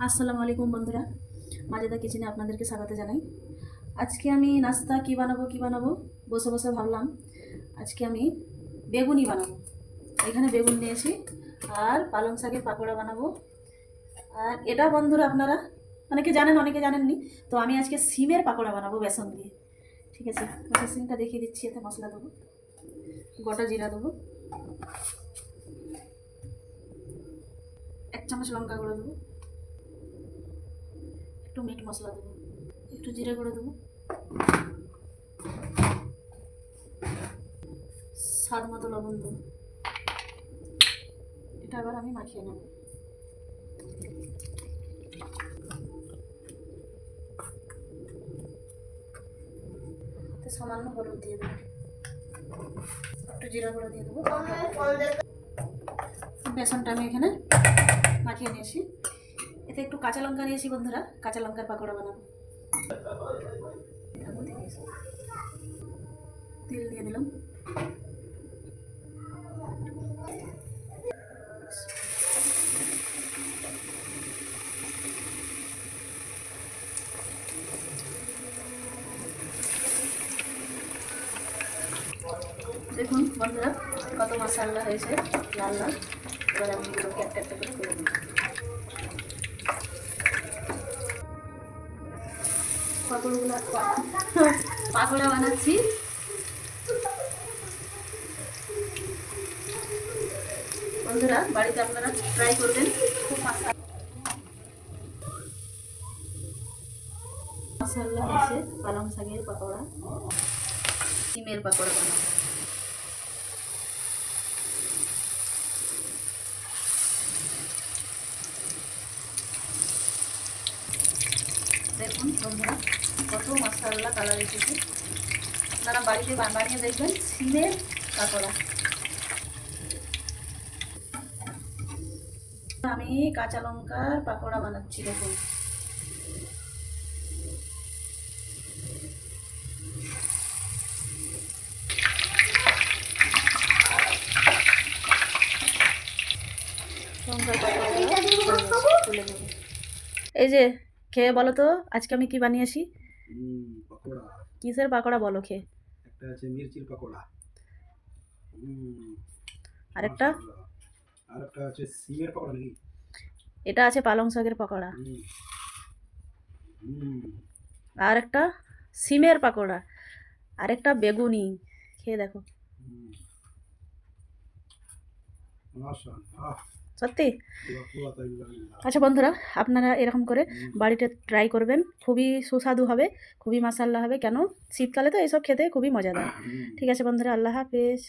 আসসালামু আলাইকুম বন্ধুরা, মাজেদা কিচেনে আপনাদেরকে স্বাগত জানাই। আজকে আমি নাস্তা কি বানাবো বসে বসে ভাবলাম আজকে আমি বেগুনি বানাবো। এখানে বেগুন নিয়েছি আর পালং শাকের পাকোড়া বানাবো। আর এটা বন্ধুরা আপনারা অনেকে জানেন অনেকে জানেননি, তো আমি আজকে সিমের পাকোড়া বানাবো বেসন দিয়ে। ঠিক আছে, প্রসেসিংটা দেখিয়ে দিচ্ছি। এতে মশলা দেবো, গোটা জিরা দেবো, 1 চামচ লঙ্কা গুঁড়ো দেবো, একটু মিট মশলা দেবো, একটু জিরে গুঁড়ো দেবো, স্বাদ মতো লবণ দেবো। এটা আবার আমি মাখিয়ে নেব। সামান্য হলুদ দিয়ে দেবো, একটু জিরা গুঁড়ো দিয়ে দেবো। বেসনটা আমি এখানে মাখিয়ে নিয়েছি। এতে একটু কাঁচা লঙ্কা নিয়েছি বন্ধুরা, কাঁচা লঙ্কার পাকোড়া বানাবো। তেল দিয়ে দিলাম, দেখুন বন্ধুরা কত মশলা হয়েছে লাল লাল। এবার আমি এগুলোকে একটা একটা করে করে দিই। কতগুলো পাকোড়া বানাচ্ছি। বন্ধুরা বাড়িতে আপনারা ট্রাই করবেন, খুব মশলা হয়েছে। পালং শাকের পাকোড়া, সিমের পাকোড়া বানাবো। দেখুন বন্ধুরা কত মশলা কালার এসেছে। আপনারা বাড়িতে বানিয়ে দেখবেন সিমের পাকোড়া। আমি কাঁচা লঙ্কার পাকোড়া বানাচ্ছি। দেখুন এই যে খেয়ে বলো তো আজকে আমি কি বানিয়েছি। পাকোড়া। কিসের পাকোড়া বলো খেয়ে? একটা আছে মির্চির পাকোড়া, আরেকটা আরেকটা আছে সিমের পাকোড়া নাকি? এটা আছে পালং শাকের পাকোড়া, আর একটা সিমের পাকোড়া, আরেকটা বেগুনি। খেয়ে দেখো, সত্যি। আচ্ছা বন্ধুরা আপনারা এরকম করে বাড়িতে ট্রাই করবেন, খুবই সুস্বাদু হবে, খুবই মশলা হবে। কেন শীতকালে তো এইসব খেতে খুবই মজাদার। ঠিক আছে বন্ধুরা, আল্লাহ হাফেজ।